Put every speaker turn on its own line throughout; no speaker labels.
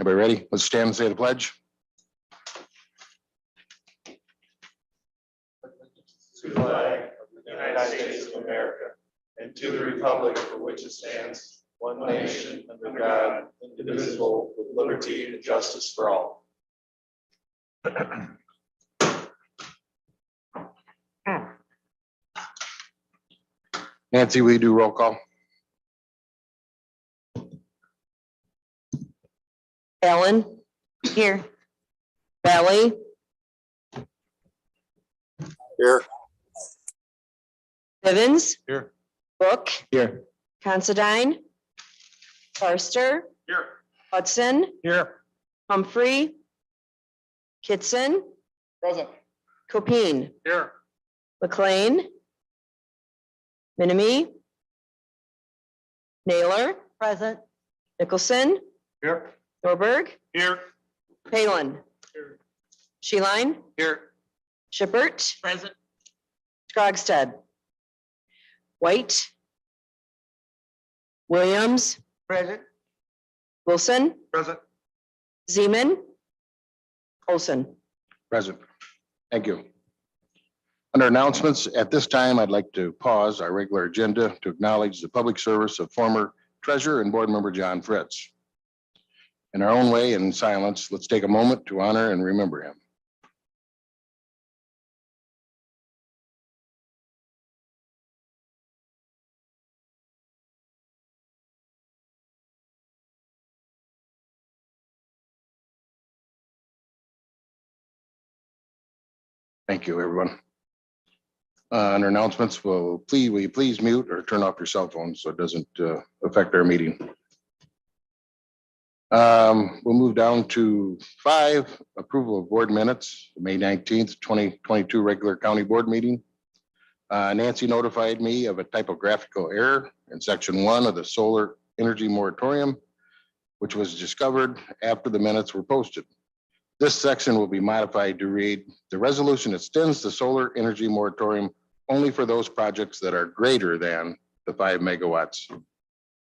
Everybody ready? Let's stand and say the pledge.
To the flag of the United States of America and to the republic for which it stands, one nation under God, indivisible, with liberty and justice for all.
Nancy, will you do roll call?
Allen. Here. Valley.
Here.
Bivens.
Here.
Book.
Here.
Considine. Forster.
Here.
Hudson.
Here.
Humphrey. Kitson.
Present.
Copine.
Here.
McLean. Minimi. Naylor. Present. Nicholson.
Here.
Norberg.
Here.
Palin.
Here.
Sheline.
Here.
Shippert.
Present.
Scrogstead. White. Williams.
Present.
Wilson.
Present.
Zeman. Olson.
Present. Thank you. Under announcements, at this time, I'd like to pause our regular agenda to acknowledge the public service of former Treasurer and Board Member John Fritz. In our own way, in silence, let's take a moment to honor and remember him. Thank you, everyone. Under announcements, will you please mute or turn off your cell phone so it doesn't affect our meeting. We'll move down to 5, approval of board minutes, May 19th, 2022 regular county board meeting. Nancy notified me of a typographical error in section 1 of the solar energy moratorium, which was discovered after the minutes were posted. This section will be modified to read, the resolution extends the solar energy moratorium only for those projects that are greater than the 5 megawatts.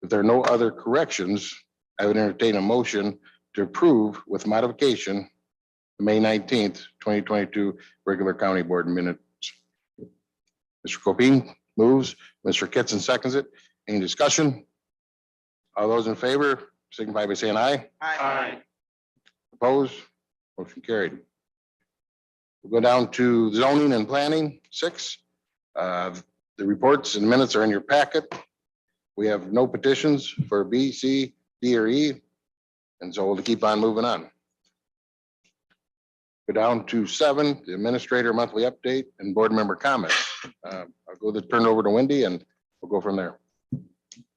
If there are no other corrections, I would entertain a motion to approve with modification the May 19th, 2022 regular county board minutes. Mr. Copine moves, Mr. Kitson seconds it. Any discussion? All those in favor signify by saying aye.
Aye.
Opposed? Motion carried. We'll go down to zoning and planning, 6. The reports and minutes are in your packet. We have no petitions for B, C, D, or E, and so we'll keep on moving on. Go down to 7, the administrator monthly update and board member comments. I'll turn it over to Wendy and we'll go from there.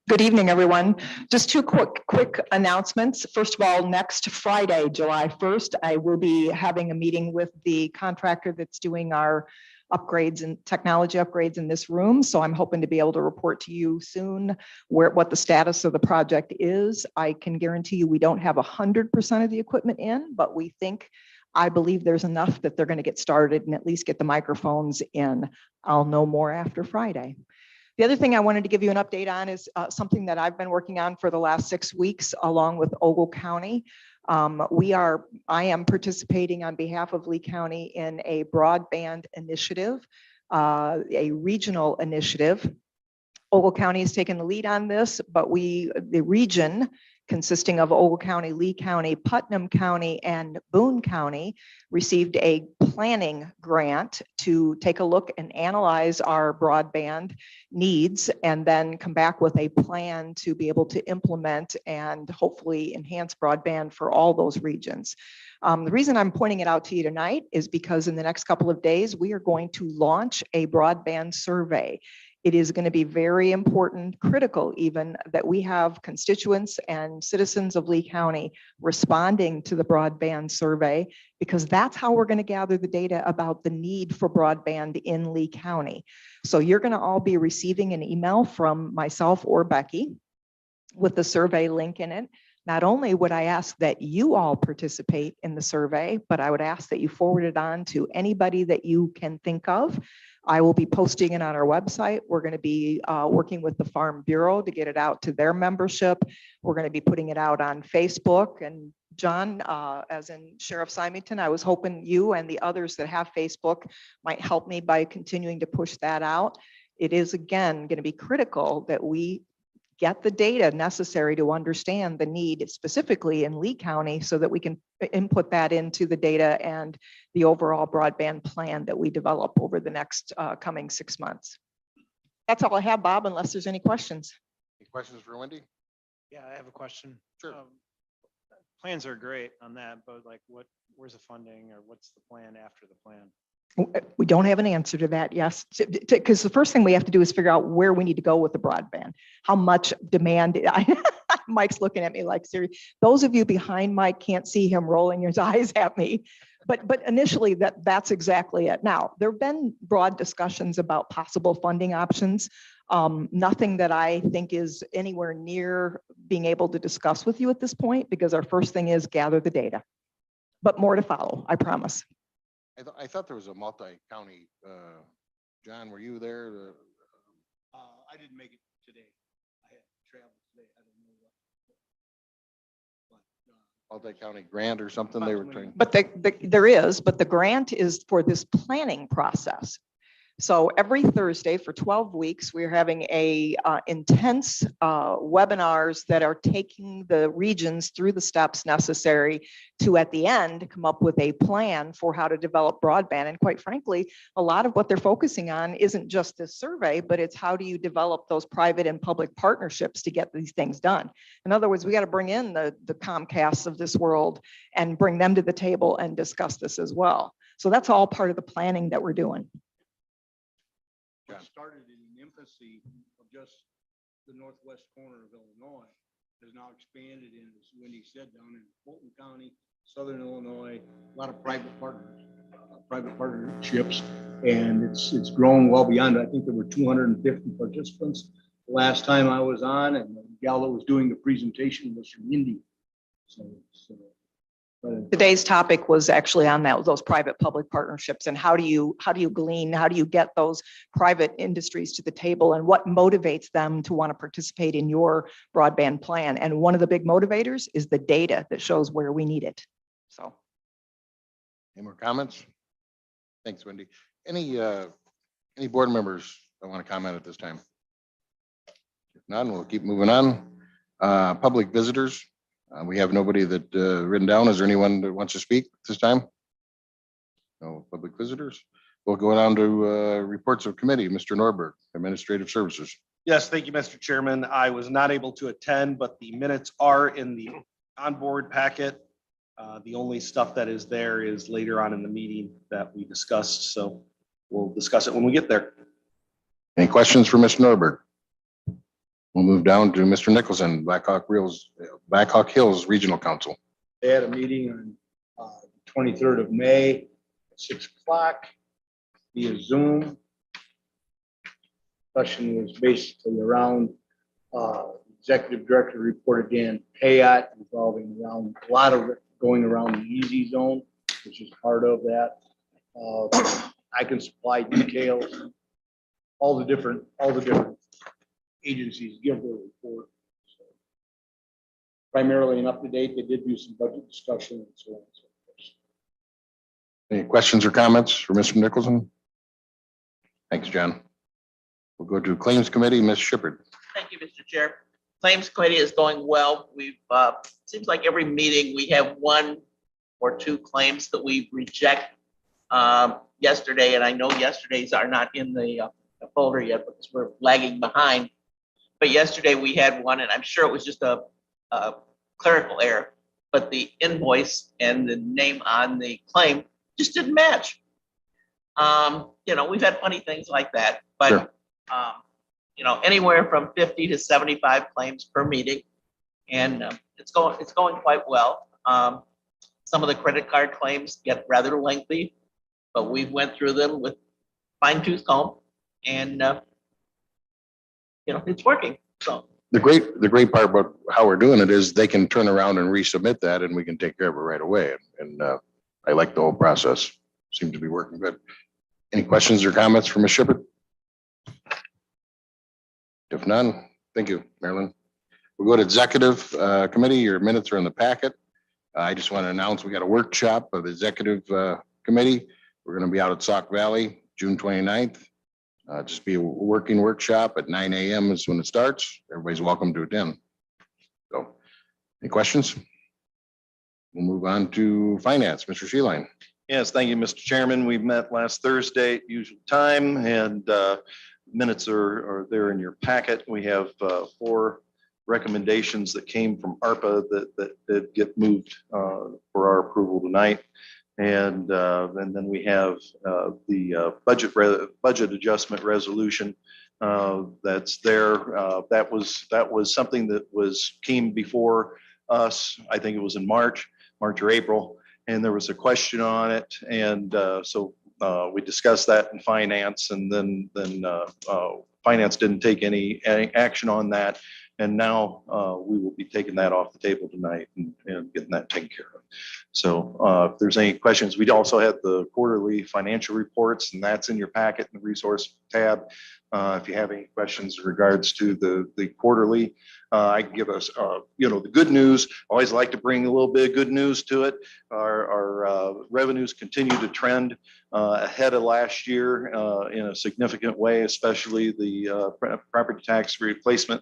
Good evening, everyone. Just 2 quick announcements. First of all, next Friday, July 1st, I will be having a meeting with the contractor that's doing our upgrades and technology upgrades in this room. So I'm hoping to be able to report to you soon what the status of the project is. I can guarantee you we don't have 100% of the equipment in, but I believe there's enough that they're going to get started and at least get the microphones in. I'll know more after Friday. The other thing I wanted to give you an update on is something that I've been working on for the last 6 weeks, along with Ogle County. I am participating on behalf of Lee County in a broadband initiative, a regional initiative. Ogle County has taken the lead on this, but the region consisting of Ogle County, Lee County, Putnam County, and Boone County received a planning grant to take a look and analyze our broadband needs and then come back with a plan to be able to implement and hopefully enhance broadband for all those regions. The reason I'm pointing it out to you tonight is because in the next couple of days, we are going to launch a broadband survey. It is going to be very important, critical even, that we have constituents and citizens of Lee County responding to the broadband survey, because that's how we're going to gather the data about the need for broadband in Lee County. So you're going to all be receiving an email from myself or Becky with the survey link in it. not only would I ask that you all participate in the survey, but I would ask that you forward it on to anybody that you can think of. I will be posting it on our website. We're going to be working with the Farm Bureau to get it out to their membership. We're going to be putting it out on Facebook. And John, as in Sheriff Symington, I was hoping you and the others that have Facebook might help me by continuing to push that out. It is, again, going to be critical that we get the data necessary to understand the need specifically in Lee County so that we can input that into the data and the overall broadband plan that we develop over the next coming 6 months. That's all I have, Bob, unless there's any questions.
Any questions for Wendy?
Yeah, I have a question.
Sure.
Plans are great on that, but like where's the funding or what's the plan after the plan?
We don't have an answer to that, yes, because the first thing we have to do is figure out where we need to go with the broadband. How much demand, Mike's looking at me like, seriously. Those of you behind Mike can't see him rolling his eyes at me. But initially that's exactly it. Now, there have been broad discussions about possible funding options. Nothing that I think is anywhere near being able to discuss with you at this point, because our first thing is gather the data. But more to follow, I promise.
I thought there was a multi-county, John, were you there?
I didn't make it today. I had traveled today. I don't know what.
Multi-county grant or something they were trying.
But there is, but the grant is for this planning process. So every Thursday for 12 weeks, we're having a intense webinars that are taking the regions through the steps necessary to, at the end, come up with a plan for how to develop broadband. And quite frankly, a lot of what they're focusing on isn't just this survey, but it's how do you develop those private and public partnerships to get these things done. In other words, we got to bring in the Comcasts of this world and bring them to the table and discuss this as well. So that's all part of the planning that we're doing.
What started in the infancy of just the northwest corner of Illinois has now expanded in, as Wendy said, down in Fulton County, Southern Illinois, a lot of private partnerships, and it's grown well beyond. I think there were 250 participants the last time I was on, and the gal that was doing the presentation was from India.
Today's topic was actually on those private-public partnerships and how do you glean, how do you get those private industries to the table and what motivates them to want to participate in your broadband plan. And one of the big motivators is the data that shows where we need it. So.
Any more comments? Thanks, Wendy. Any board members that want to comment at this time? If none, we'll keep moving on. Public visitors. We have nobody that written down. Is there anyone that wants to speak this time? No public visitors. We'll go down to reports of committee. Mr. Norberg, Administrative Services.
Yes, thank you, Mr. Chairman. I was not able to attend, but the minutes are in the onboard packet. The only stuff that is there is later on in the meeting that we discussed. So we'll discuss it when we get there.
Any questions for Mr. Norberg? We'll move down to Mr. Nicholson, Blackhawk Hills Regional Council.
They had a meeting on 23rd of May at 6 o'clock via Zoom. Question was basically around Executive Director reported Dan Payat involving around a lot of it going around the easy zone, which is part of that. I can supply details, all the different agencies give their report. So primarily an up-to-date, they did do some budget discussion and so on and so forth.
Any questions or comments for Mr. Nicholson? Thanks, John. We'll go to Claims Committee, Ms. Shippard.
Thank you, Mr. Chair. Claims Committee is going well. We've, seems like every meeting we have one or two claims that we reject yesterday, and I know yesterday's are not in the folder yet because we're lagging behind. But yesterday we had one, and I'm sure it was just a clerical error, but the invoice and the name on the claim just didn't match. You know, we've had funny things like that, but
Sure.
You know, anywhere from 50 to 75 claims per meeting, and it's going quite well. Some of the credit card claims get rather lengthy, but we went through them with fine tooth comb, and you know, it's working. So
the great part about how we're doing it is they can turn around and resubmit that and we can take care of it right away. And I like the whole process. Seems to be working good. Any questions or comments from Ms. Shepherd? If none, thank you, Marilyn. We'll go to executive committee. Your minutes are in the packet. I just want to announce we got a workshop of the executive committee. We're going to be out at Sauk Valley, June 29th. Just be a working workshop at 9 a.m. is when it starts. Everybody's welcome to attend. So, any questions? We'll move on to finance. Mr. Sheeline.
Yes, thank you, Mr. Chairman. We met last Thursday at usual time and minutes are there in your packet. We have 4 recommendations that came from ARPA that get moved for our approval tonight. And then we have the budget adjustment resolution that's there. That was something that came before us. I think it was in March or April, and there was a question on it. And so we discussed that in finance, and then finance didn't take any action on that. And now we will be taking that off the table tonight and getting that taken care of. So if there's any questions, we'd also have the quarterly financial reports, and that's in your packet in the resource tab. If you have any questions in regards to the quarterly, I can give us, the good news. I always like to bring a little bit of good news to it. Our revenues continue to trend ahead of last year in a significant way, especially the property tax replacement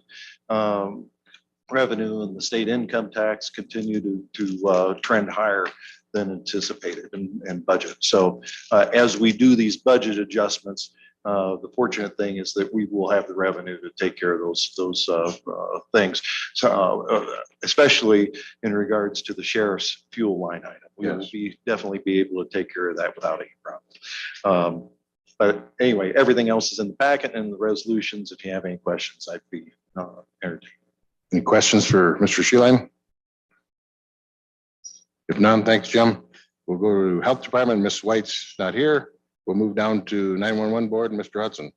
revenue and the state income tax continue to trend higher than anticipated and budget. So as we do these budget adjustments, the fortunate thing is that we will have the revenue to take care of those things. So especially in regards to the sheriff's fuel line item, we will definitely be able to take care of that without any problem. But anyway, everything else is in the packet and the resolutions. If you have any questions, I'd be entertained.
Any questions for Mr. Sheeline? If none, thanks, Jim. We'll go to Health Department. Ms. White's not here. We'll move down to 911 Board, Mr. Hudson.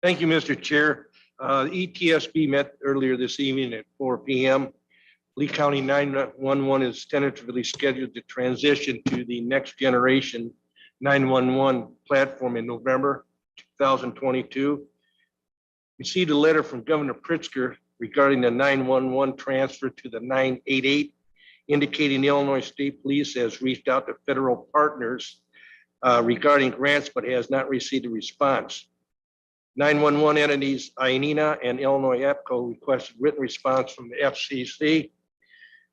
Thank you, Mr. Chair. ETSB met earlier this evening at 4 p.m. Lee County 911 is tentatively scheduled to transition to the next generation 911 platform in November 2022. Received a letter from Governor Pritzker regarding the 911 transfer to the 988, indicating the Illinois State Police has reached out to federal partners regarding grants, but has not received a response. 911 entities, IENA and Illinois EPCO, requested written response from the FCC.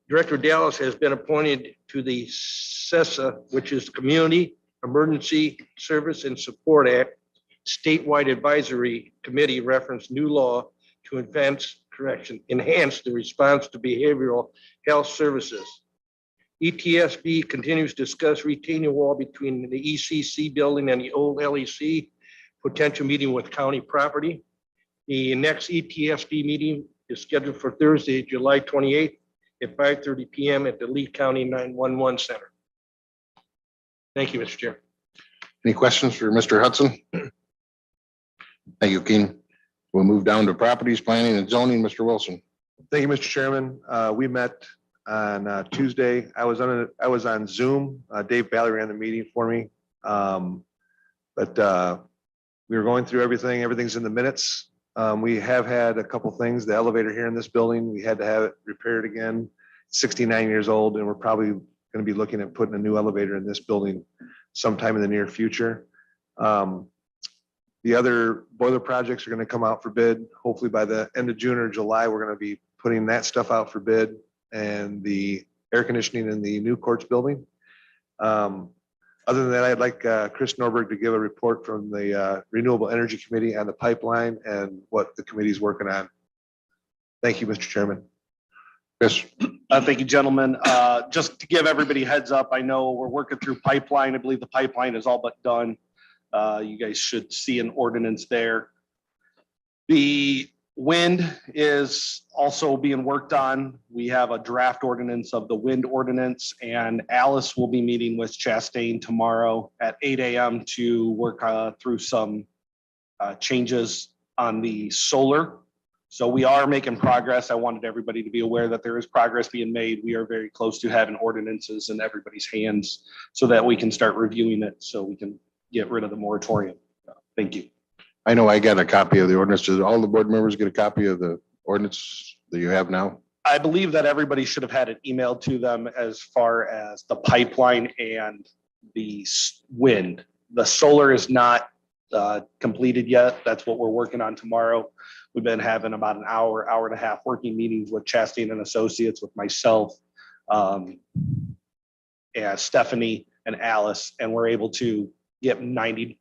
Director Dallas has been appointed to the CESA, which is Community Emergency Service and Support Act statewide advisory committee, reference new law to enhance the response to behavioral health services. ETSB continues to discuss retaining wall between the ECC building and the old LEC, potential meeting with county property. The next ETSB meeting is scheduled for Thursday, July 28th at 5:30 p.m. at the Lee County 911 Center. Thank you, Mr. Chair.
Any questions for Mr. Hudson? Thank you, Keen. We'll move down to properties, planning and zoning, Mr. Wilson.
Thank you, Mr. Chairman. We met on Tuesday. I was on Zoom. Dave Bally ran the meeting for me. But we were going through everything. Everything's in the minutes. We have had a couple things. The elevator here in this building, we had to have it repaired again. 69 years old, and we're probably going to be looking at putting a new elevator in this building sometime in the near future. The other boiler projects are going to come out for bid. Hopefully by the end of June or July, we're going to be putting that stuff out for bid, and the air conditioning in the new courts building. Other than that, I'd like Chris Norberg to give a report from the Renewable Energy Committee on the pipeline and what the committee is working on. Thank you, Mr. Chairman.
Yes.
Thank you, gentlemen. Just to give everybody a heads up, I know we're working through pipeline. I believe the pipeline is all but done. You guys should see an ordinance there. The wind is also being worked on. We have a draft ordinance of the wind ordinance, and Alice will be meeting with Chastain tomorrow at 8 a.m. to work through some changes on the solar. So we are making progress. I wanted everybody to be aware that there is progress being made. We are very close to having ordinances in everybody's hands so that we can start reviewing it, so we can get rid of the moratorium. Thank you.
I know I got a copy of the ordinance. Did all the board members get a copy of the ordinance that you have now?
I believe that everybody should have had it emailed to them as far as the pipeline and the wind. The solar is not completed yet. That's what we're working on tomorrow. We've been having about an hour, hour and a half working meetings with Chastain and Associates, with myself, and Stephanie and Alice, and we're able to get 99%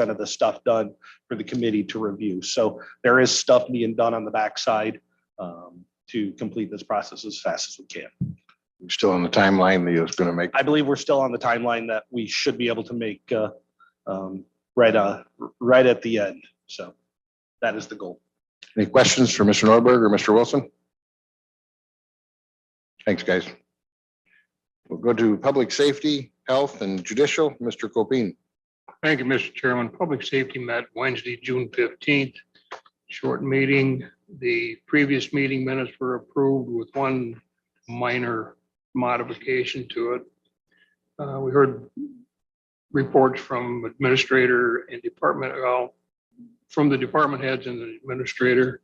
of the stuff done for the committee to review. So there is stuff being done on the backside to complete this process as fast as we can.
You're still on the timeline that you're going to make.
I believe we're still on the timeline that we should be able to make right at the end. So that is the goal.
Any questions for Mr. Norberg or Mr. Wilson? Thanks, guys. We'll go to public safety, health, and judicial. Mr. Copine.
Thank you, Mr. Chairman. Public Safety met Wednesday, June 15th. Short meeting. The previous meeting minutes were approved with one minor modification to it. We heard reports from administrator and department, from the department heads and the administrator.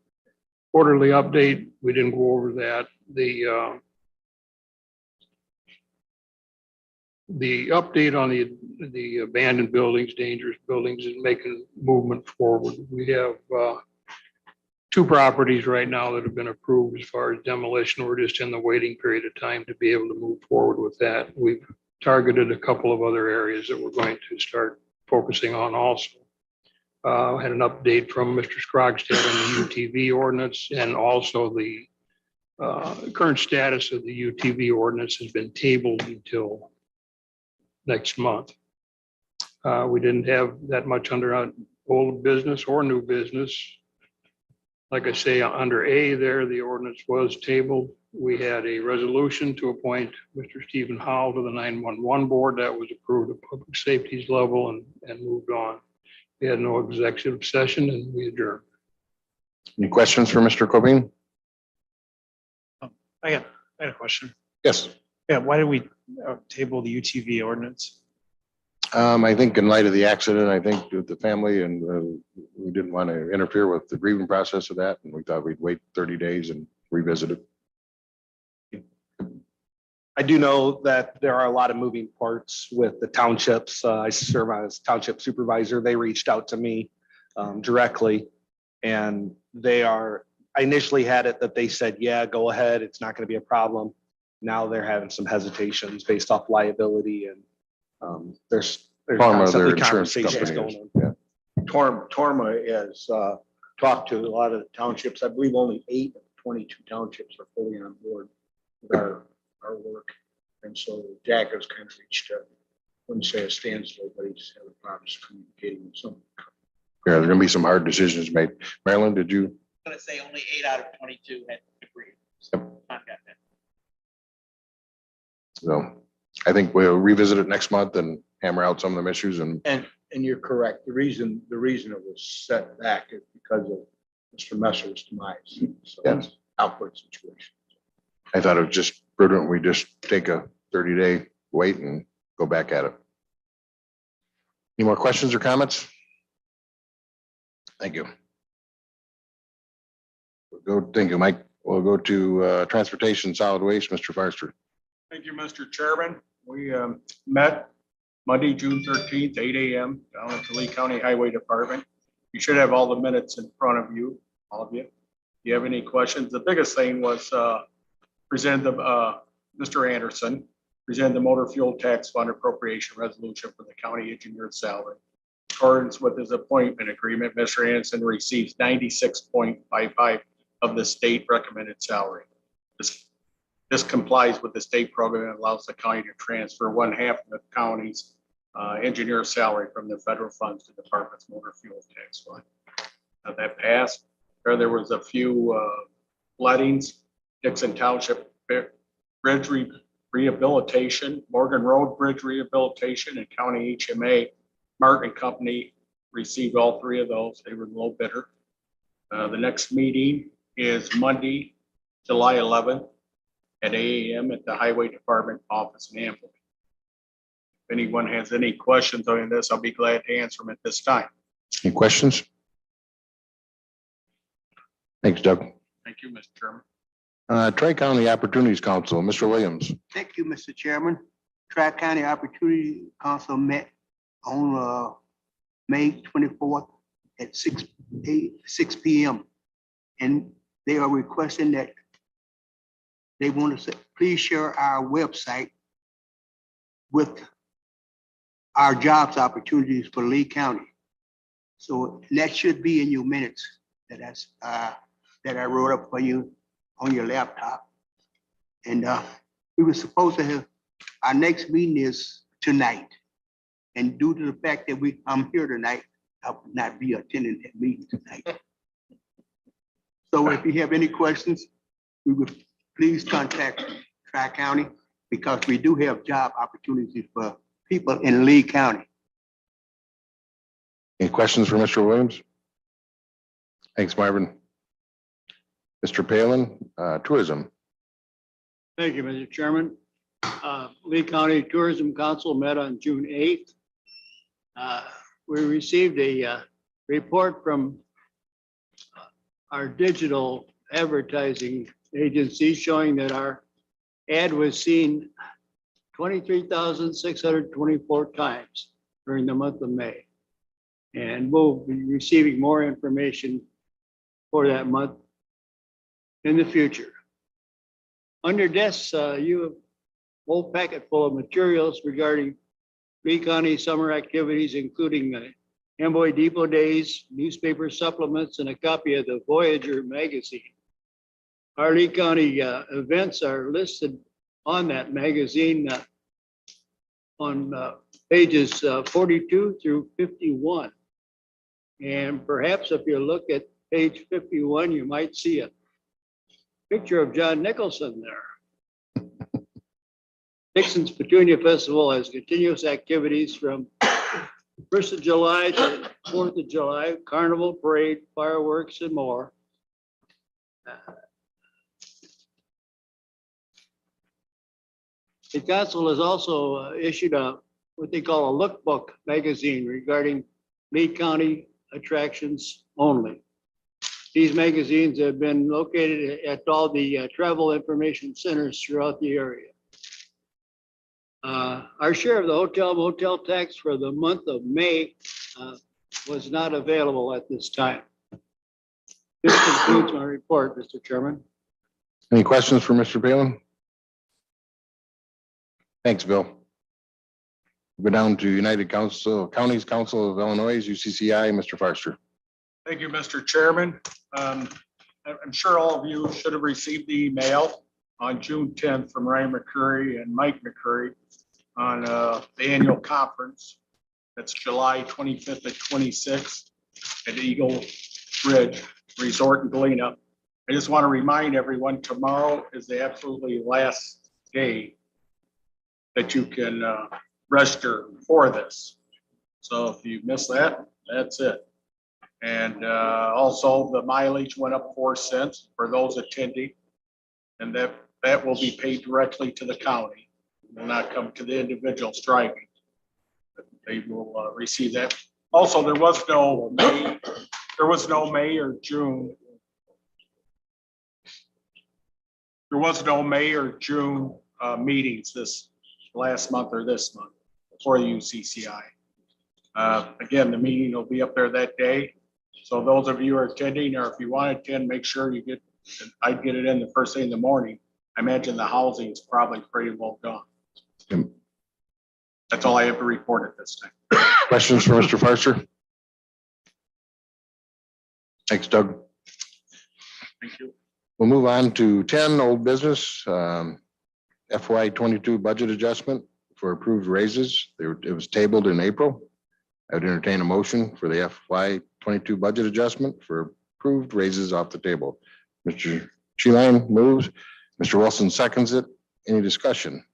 Quarterly update, we didn't go over that. The update on the abandoned buildings, dangerous buildings, is making movement forward. We have 2 properties right now that have been approved as far as demolition. We're just in the waiting period of time to be able to move forward with that. We've targeted a couple of other areas that we're going to start focusing on also. Had an update from Mr. Scrogstad on the UTV ordinance, and also the current status of the UTV ordinance has been tabled until next month. We didn't have that much under old business or new business. Like I say, under A there, the ordinance was tabled. We had a resolution to appoint Mr. Stephen Howell to the 911 board. That was approved at public safety's level and moved on. We had no executive session and we adjourned.
Any questions for Mr. Copine?
I had a question.
Yes.
Yeah, why did we table the UTV ordinance?
I think in light of the accident, I think with the family, and we didn't want to interfere with the grieving process of that. And we thought we'd wait 30 days and revisit it.
I do know that there are a lot of moving parts with the townships. I serve as township supervisor. They reached out to me directly, and I initially had it that they said, yeah, go ahead. It's not going to be a problem. Now they're having some hesitations based off liability, and there's constantly conversations going on.
Yeah.
Torma has talked to a lot of the townships. I believe only 8 of 22 townships are fully on board with our work. And so Jack has kind of reached wouldn't say a standstill, but he's having problems communicating with some.
Yeah, there are going to be some hard decisions made. Marilyn, did you?
I'm gonna say only 8 out of 22 had agreed. So, not got that.
So I think we'll revisit it next month and hammer out some of them issues. And
And you're correct. The reason it was set back is because of Mr. Messer's demise. So
Yes.
it's an awkward situation.
I thought it was just prudent. We just take a 30-day wait and go back at it. Any more questions or comments? Thank you. Thank you, Mike. We'll go to transportation, solid waste, Mr. Forster.
Thank you, Mr. Chairman. We met Monday, June 13th, 8 a.m. down at the Lee County Highway Department. You should have all the minutes in front of you, all of you. If you have any questions, the biggest thing was Mr. Anderson presented the motor fuel tax fund appropriation resolution for the county engineer's salary. In accordance with his appointment agreement, Mr. Anderson receives 96.55 of the state recommended salary. This complies with the state program and allows the county to transfer 1/2 of the county's engineer salary from the federal funds to the department's motor fuel tax fund. Now that passed. There was a few floodings, Dixon Township Bridge Rehabilitation, Morgan Road Bridge Rehabilitation, and County HMA. Martin Company received all 3 of those. They were low bidder. The next meeting is Monday, July 11th at 8 a.m. at the Highway Department office in Amblin. If anyone has any questions on this, I'll be glad to answer them at this time.
Any questions? Thanks, Doug.
Thank you, Mr. Chairman.
Tri-County Opportunities Council, Mr. Williams.
Thank you, Mr. Chairman. Tri-County Opportunity Council met on May 24th at 6 p.m. And they are requesting that they want to say, please share our website with our jobs opportunities for Lee County. So that should be in your minutes that I wrote up for you on your laptop. And we were supposed to have, our next meeting is tonight. And due to the fact that I'm here tonight, I will not be attending that meeting tonight. So if you have any questions, we would please contact Tri-County because we do have job opportunities for people in Lee County.
Any questions for Mr. Williams? Thanks, Marvin. Mr. Palin, Tourism.
Thank you, Mr. Chairman. Lee County Tourism Council met on June 8th. We received a report from our digital advertising agency showing that our ad was seen 23,624 times during the month of May. And we'll be receiving more information for that month in the future. On your desks, you have a whole packet full of materials regarding Lee County summer activities, including the Amboy Depot Days, newspaper supplements, and a copy of the Voyager magazine. Our Lee County events are listed on that magazine on pages 42 through 51. And perhaps if you look at page 51, you might see a picture of John Nicholson there. Dixon's Petunia Festival has continuous activities from 1st of July to 4th of July, carnival, parade, fireworks, and more. The council has also issued what they call a lookbook magazine regarding Lee County attractions only. These magazines have been located at all the travel information centers throughout the area. Our share of the hotel motel tax for the month of May was not available at this time. This concludes my report, Mr. Chairman.
Any questions for Mr. Palin? Thanks, Bill. Go down to United Counties Council of Illinois, UCCI, Mr. Farster.
Thank you, Mr. Chairman. I'm sure all of you should have received the email on June 10th from Ryan McCurry and Mike McCurry on the annual conference. That's July 25th and 26th at Eagle Ridge Resort in Galena. I just want to remind everyone, tomorrow is the absolutely last day that you can register for this. So if you miss that, that's it. And also the mileage went up 4 cents for those attending. And that will be paid directly to the county. It will not come to the individuals driving. But they will receive that. Also, there was no May or June. There was no May or June meetings this last month or this month for the UCCI. Again, the meeting will be up there that day. So those of you who are attending, or if you want to attend, make sure you I'd get it in the first thing in the morning. I imagine the housing is probably pretty well done. That's all I have to report at this time.
Questions for Mr. Farster? Thanks, Doug.
Thank you.
We'll move on to 10, old business. FY 22 budget adjustment for approved raises. It was tabled in April. I would entertain a motion for the FY 22 budget adjustment for approved raises off the table. Mr. Sheeline moves. Mr. Wilson seconds it. Any discussion?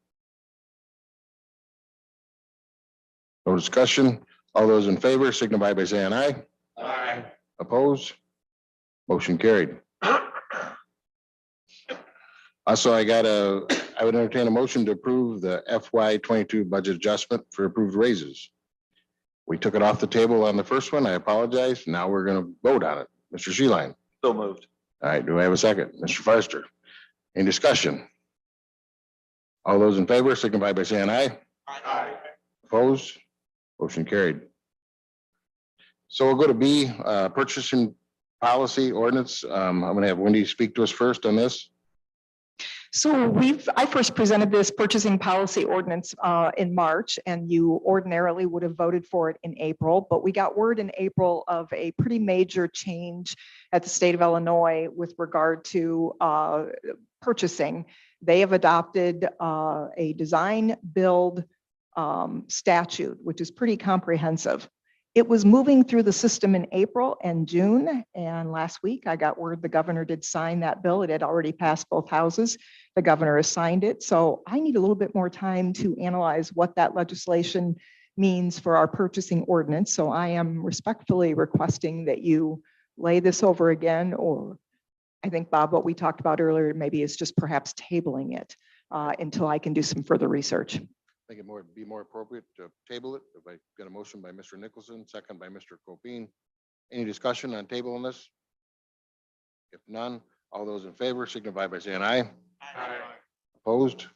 No discussion. All those in favor signify by saying aye.
Aye.
Opposed? Motion carried. Also, I would entertain a motion to approve the FY 22 budget adjustment for approved raises. We took it off the table on the first one. I apologize. Now we're going to vote on it. Mr. Sheeline.
So moved.
All right, do I have a second? Mr. Forster. Any discussion? All those in favor signify by saying aye. Opposed? Motion carried. So we'll go to B, purchasing policy ordinance. I'm going to have Wendy speak to us first on this.
So I first presented this purchasing policy ordinance in March, and you ordinarily would have voted for it in April, but we got word in April of a pretty major change at the state of Illinois with regard to purchasing. They have adopted a design build statute, which is pretty comprehensive. It was moving through the system in April and June, and last week I got word the governor did sign that bill. It had already passed both houses. The governor has signed it. So I need a little bit more time to analyze what that legislation means for our purchasing ordinance. So I am respectfully requesting that you lay this over again, or I think, Bob, what we talked about earlier, maybe is just perhaps tabling it until I can do some further research.
I think it would be more appropriate to table it. If I get a motion by Mr. Nicholson, second by Mr. Copine. Any discussion on tabling this? If none, all those in favor signify by saying aye. Opposed?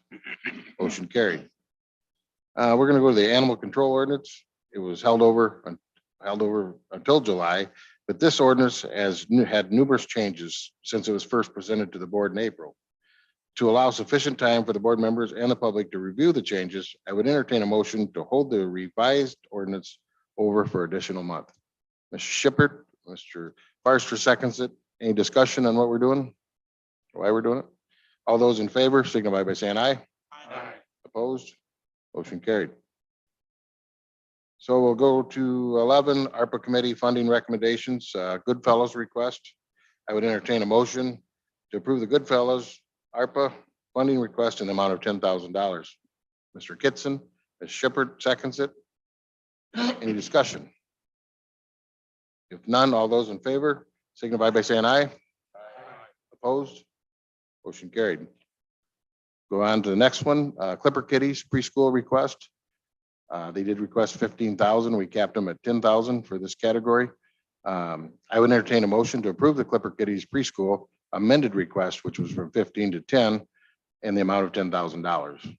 Motion carried. We're going to go to the animal control ordinance. It was held over until July, but this ordinance has had numerous changes since it was first presented to the board in April. To allow sufficient time for the board members and the public to review the changes, I would entertain a motion to hold the revised ordinance over for additional month. Mr. Shippert, Mr. Forster seconds it. Any discussion on what we're doing? Why we're doing it? All those in favor signify by saying aye. Opposed? Motion carried. So we'll go to 11, ARPA committee funding recommendations, Goodfellows request. I would entertain a motion to approve the Goodfellows ARPA funding request in the amount of $10,000. Mr. Kitson, Ms. Shippert seconds it. Any discussion? If none, all those in favor signify by saying aye. Opposed? Motion carried. Go on to the next one, Clipper Kitties preschool request. They did request 15,000. We capped them at 10,000 for this category. I would entertain a motion to approve the Clipper Kitties preschool amended request, which was from 15 to 10 in the amount of $10,000.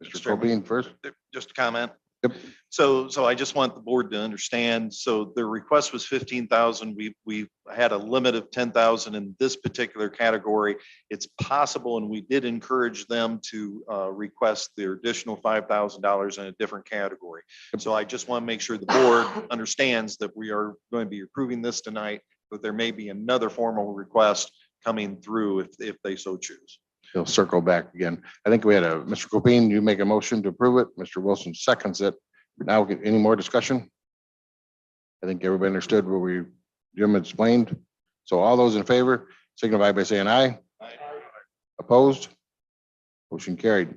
Mr. Copine first.
Just a comment.
Yep.
So I just want the board to understand. So the request was 15,000. We had a limit of 10,000 in this particular category. It's possible, and we did encourage them to request their additional $5,000 in a different category. So I just want to make sure the board understands that we are going to be approving this tonight, but there may be another formal request coming through if they so choose.
He'll circle back again. I think we had Mr. Copine, you make a motion to approve it. Mr. Wilson seconds it. Now, any more discussion? I think everybody understood what Jim explained. So all those in favor signify by saying aye. Opposed? Motion carried.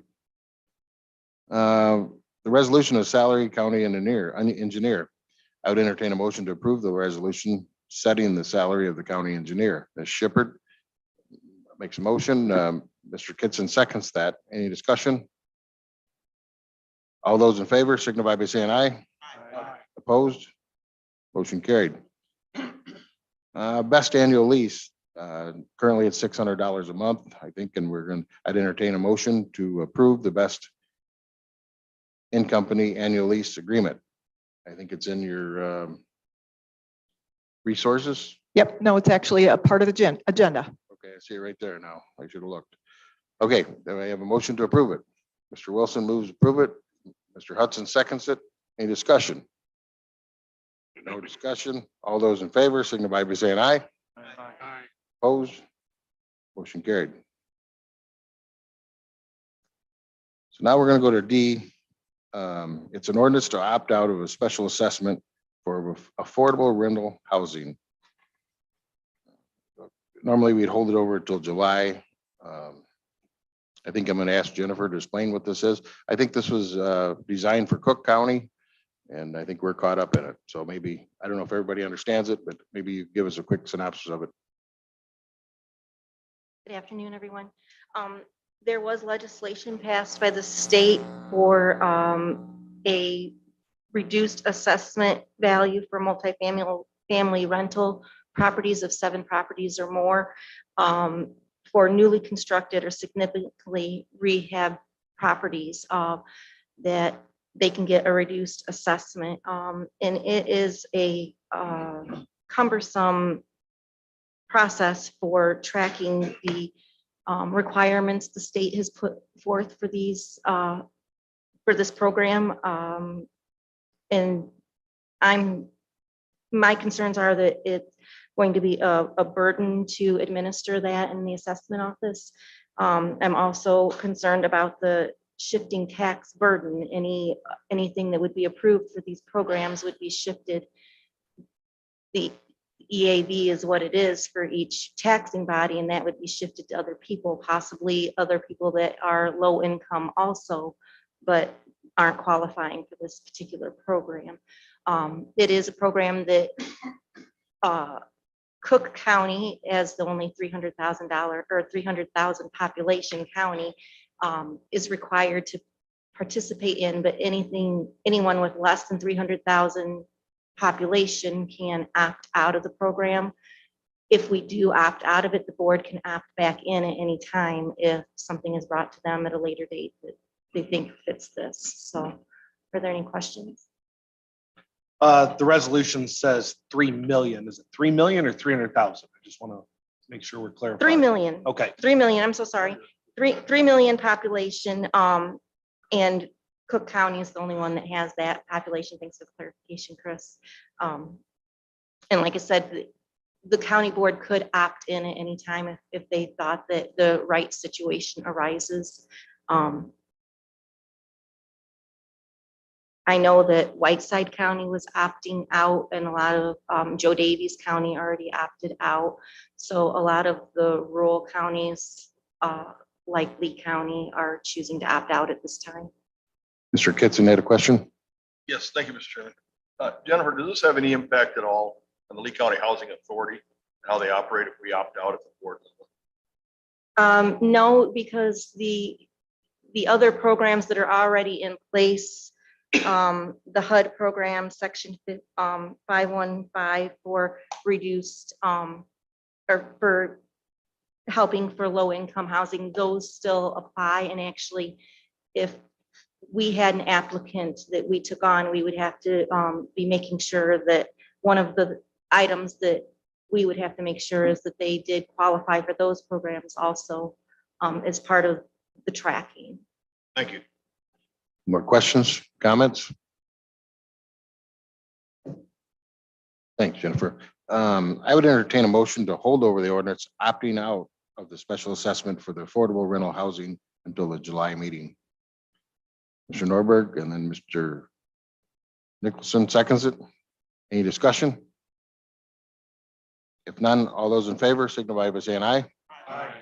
The resolution of salary county engineer. I would entertain a motion to approve the resolution setting the salary of the county engineer. Ms. Shippert makes a motion. Mr. Kitson seconds that. Any discussion? All those in favor signify by saying aye. Opposed? Motion carried. Best annual lease, currently it's $600 a month, I think, and I'd entertain a motion to approve the best in-company annual lease agreement. I think it's in your resources.
Yep, no, it's actually a part of the agenda.
Okay, I see it right there now. I should have looked. Okay, then I have a motion to approve it. Mr. Wilson moves to approve it. Mr. Hudson seconds it. Any discussion? No discussion. All those in favor signify by saying aye. Opposed? Motion carried. So now we're going to go to D. It's an ordinance to opt out of a special assessment for affordable rental housing. Normally we'd hold it over until July. I think I'm going to ask Jennifer to explain what this is. I think this was designed for Cook County, and I think we're caught up in it. So maybe, I don't know if everybody understands it, but maybe you give us a quick synopsis of it.
Good afternoon, everyone. There was legislation passed by the state for a reduced assessment value for family rental properties of 7 properties or more for newly constructed or significantly rehab properties that they can get a reduced assessment. And it is a cumbersome process for tracking the requirements the state has put forth for these for this program. And my concerns are that it's going to be a burden to administer that in the assessment office. I'm also concerned about the shifting tax burden. Anything that would be approved for these programs would be shifted. The EAV is what it is for each taxing body, and that would be shifted to other people, possibly other people that are low income also, but aren't qualifying for this particular program. It is a program that Cook County, as the only $300,000 or 300,000 population county, is required to participate in, but anyone with less than 300,000 population can opt out of the program. If we do opt out of it, the board can opt back in at any time if something is brought to them at a later date that they think fits this. So are there any questions?
The resolution says 3 million. Is it 3 million or 300,000? I just want to make sure we're clear.
3 million.
Okay.
3 million, I'm so sorry. 3 million population, and Cook County is the only one that has that population. Thanks for the clarification, Chris. And like I said, the county board could opt in at any time if they thought that the right situation arises. I know that Whiteside County was opting out, and a lot of Joe Davies County already opted out. So a lot of the rural counties, like Lee County, are choosing to opt out at this time.
Mr. Kitson had a question?
Yes, thank you, Mr. Chairman. Jennifer, does this have any impact at all on the Lee County Housing Authority, how they operate if we opt out of the board?
No, because the other programs that are already in place, the HUD program, section 515 for reduced or for helping for low income housing, those still apply. And actually, if we had an applicant that we took on, we would have to be making sure that one of the items that we would have to make sure is that they did qualify for those programs also as part of the tracking.
Thank you.
More questions, comments? Thanks, Jennifer. I would entertain a motion to hold over the ordinance opting out of the special assessment for the affordable rental housing until the July meeting. Mr. Norberg and then Mr. Nicholson seconds it. Any discussion? If none, all those in favor signify by saying aye.
Aye.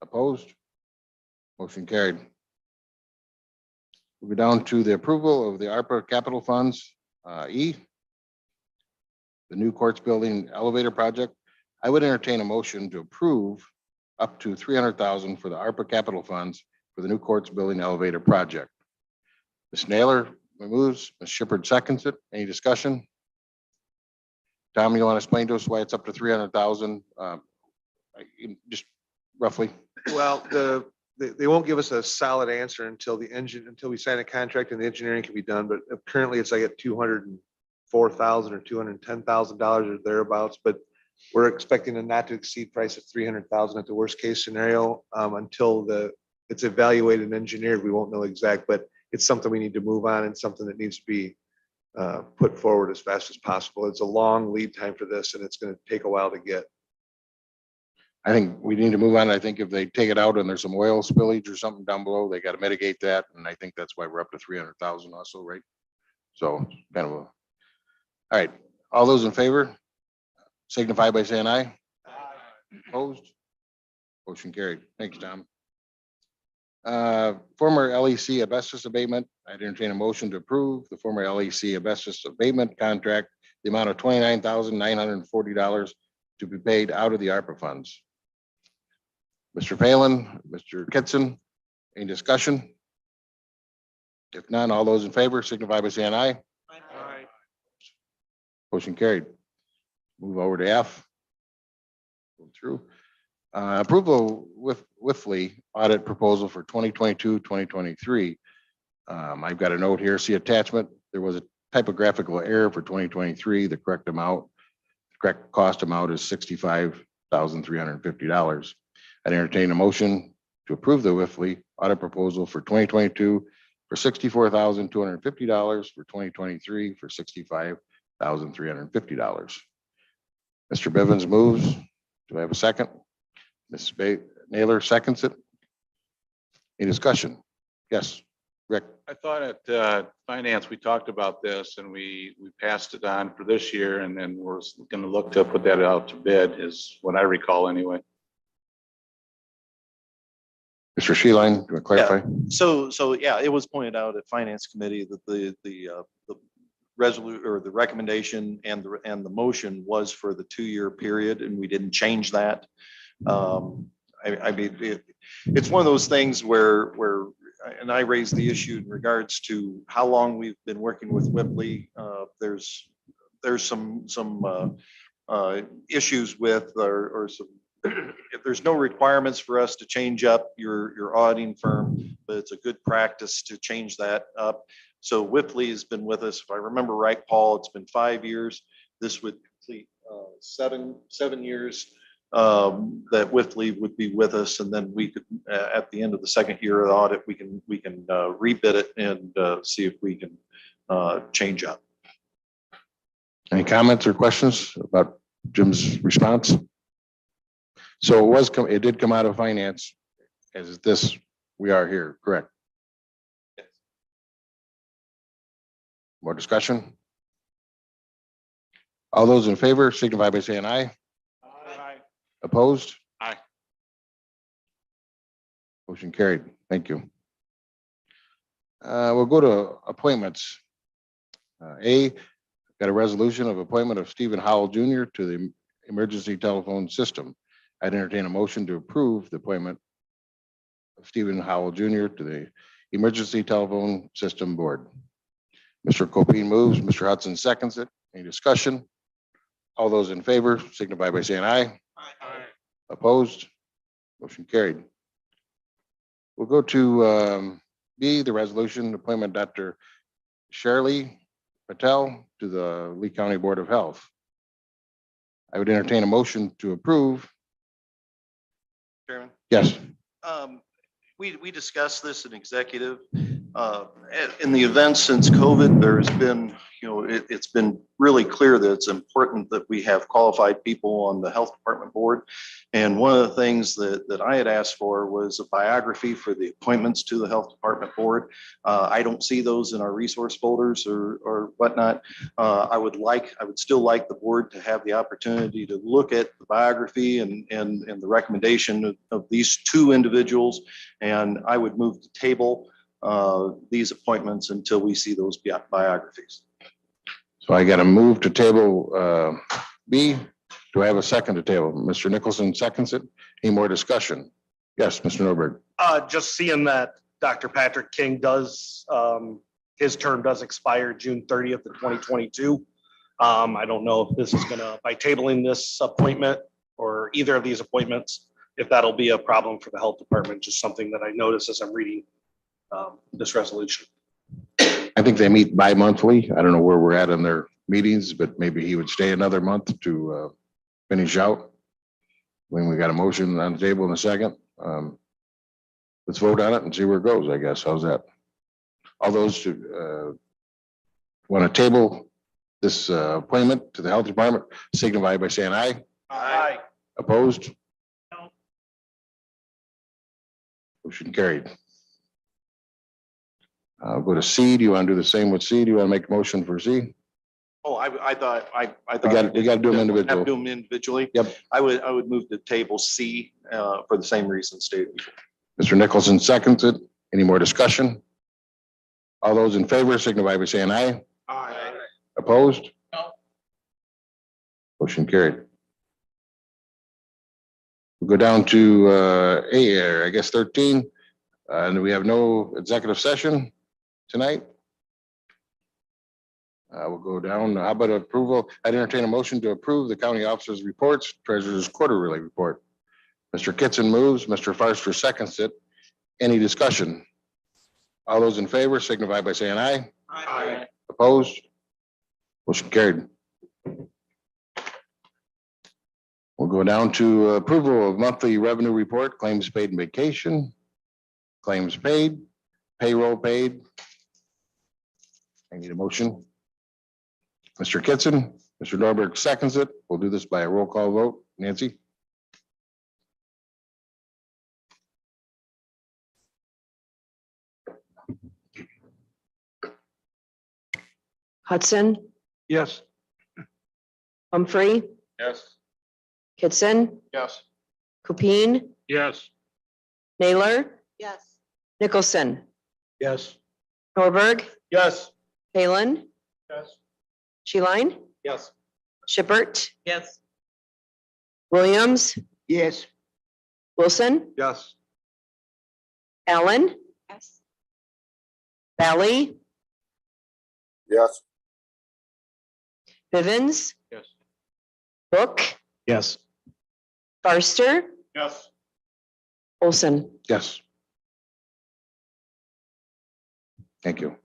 Opposed? Motion carried. We'll go down to the approval of the ARPA capital funds, E. The new courts building elevator project. I would entertain a motion to approve up to 300,000 for the ARPA capital funds for the new courts building elevator project. Ms. Naylor moves, Ms. Shipperd seconds it. Any discussion? Tom, you want to explain to us why it's up to 300,000? Just roughly.
Well, they won't give us a solid answer until until we sign a contract and the engineering can be done, but currently it's like at $204,000 or $210,000 or thereabouts, but we're expecting a not to exceed price of 300,000 at the worst case scenario. Until it's evaluated and engineered, we won't know exact, but it's something we need to move on and something that needs to be put forward as fast as possible. It's a long lead time for this and it's going to take a while to get.
I think we need to move on. I think if they take it out and there's some oil spillage or something down below, they got to mitigate that. And I think that's why we're up to 300,000 also, right? So kind of all right. All those in favor signify by saying aye. Opposed? Motion carried. Thanks, Tom. Former LEC asbestos abatement. I'd entertain a motion to approve the former LEC asbestos abatement contract, the amount of $29,940 to be paid out of the ARPA funds. Mr. Palin, Mr. Kitson, any discussion? If none, all those in favor signify by saying aye. Motion carried. Move over to F. Go through. Approval with Wifley audit proposal for 2022, 2023. I've got a note here, see attachment. There was a typographical error for 2023. The correct cost amount is $65,350. I'd entertain a motion to approve the Wifley audit proposal for 2022 for $64,250, for 2023 for $65,350. Mr. Bivens moves. Do I have a second? Ms. Naylor seconds it. Any discussion? Yes, Rick.
I thought at finance, we talked about this and we passed it on for this year, and then we're going to look to put that out to bid, is what I recall anyway.
Mr. Sheeline, do you clarify?
So yeah, it was pointed out at Finance Committee that the resolute or the recommendation and the motion was for the 2-year period, and we didn't change that. I mean, it's one of those things where, and I raised the issue in regards to how long we've been working with Whipley. There's some issues with, or some, if there's no requirements for us to change up your auditing firm, but it's a good practice to change that up. So Whipley has been with us, if I remember right, Paul, it's been 5 years. This would complete 7 years that Whitley would be with us, and then we could, at the end of the 2nd year of the audit, we can rebid it and see if we can change up.
Any comments or questions about Jim's response? So it did come out of finance, as this we are here, correct?
Yes.
More discussion? All those in favor signify by saying aye. Opposed?
Aye.
Motion carried. Thank you. We'll go to appointments. A, got a resolution of appointment of Stephen Howell Jr. to the Emergency Telephone System. I'd entertain a motion to approve the appointment of Stephen Howell Jr. to the Emergency Telephone System Board. Mr. Copine moves, Mr. Hudson seconds it. Any discussion? All those in favor signify by saying aye. Opposed? Motion carried. We'll go to B, the resolution appointment Dr. Shirley Patel to the Lee County Board of Health. I would entertain a motion to approve.
Chairman?
Yes.
We discussed this in executive. In the events since COVID, there's been, it's been really clear that it's important that we have qualified people on the health department board. And one of the things that I had asked for was a biography for the appointments to the health department board. I don't see those in our resource folders or whatnot. I would still like the board to have the opportunity to look at the biography and the recommendation of these 2 individuals. And I would move to table these appointments until we see those biographies.
So I got a move to table B. Do I have a second to table? Mr. Nicholson seconds it. Any more discussion? Yes, Mr. Norberg.
Just seeing that Dr. Patrick King does, his term does expire June 30th of 2022. I don't know if this is gonna, by tabling this appointment or either of these appointments, if that'll be a problem for the health department, just something that I noticed as I'm reading this resolution.
I think they meet bi-monthly. I don't know where we're at in their meetings, but maybe he would stay another month to finish out. When we got a motion on the table in a second. Let's vote on it and see where it goes, I guess. How's that? All those who want to table this appointment to the health department signify by saying aye.
Aye.
Opposed? No. Motion carried. I'll go to C. Do you want to do the same with C? Do you want to make a motion for C?
Oh, I thought.
We got to do them individually.
Have to do them individually.
Yep.
I would move to table C for the same reason stated before.
Mr. Nicholson seconds it. Any more discussion? All those in favor signify by saying aye.
Aye.
Opposed?
No.
Motion carried. We'll go down to I guess 13. And we have no executive session tonight. We'll go down. How about approval? I'd entertain a motion to approve the county officers' reports, treasurer's quarterly report. Mr. Kitson moves, Mr. Forster seconds it. Any discussion? All those in favor signify by saying aye.
Aye.
Opposed? Motion carried. We'll go down to approval of monthly revenue report, claims paid and vacation, claims paid, payroll paid. I need a motion. Mr. Kitson, Mr. Norberg seconds it. We'll do this by a roll call vote. Nancy?
Hudson,
Yes.
Humphrey,
Yes.
Kitson,
Yes.
Coupine,
Yes.
Naylor,
Yes.
Nicholson,
Yes.
Norberg,
Yes.
Palin,
Yes.
Sheline,
Yes.
Shippert,
Yes.
Williams,
Yes.
Wilson,
Yes.
Allen,
Yes.
Valley,
Yes.
Bivens,
Yes.
Book,
Yes.
Farster,
Yes.
Olson.
Yes. Thank you.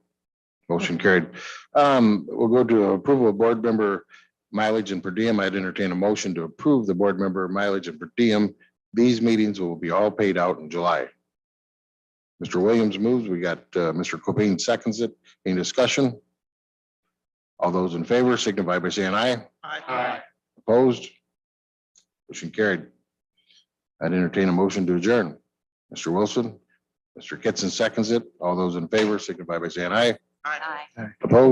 Motion carried. We'll go to approval of board member mileage and per diem. I'd entertain a motion to approve the board member mileage and per diem. These meetings will be all paid out in July. Mr. Williams moves. We got Mr. Copain seconds it. Any discussion? All those in favor signify by saying aye.
Aye.
Opposed? Motion carried. I'd entertain a motion to adjourn. Mr. Wilson, Mr. Kitson seconds it. All those in favor signify by saying aye.
Aye.
Opposed?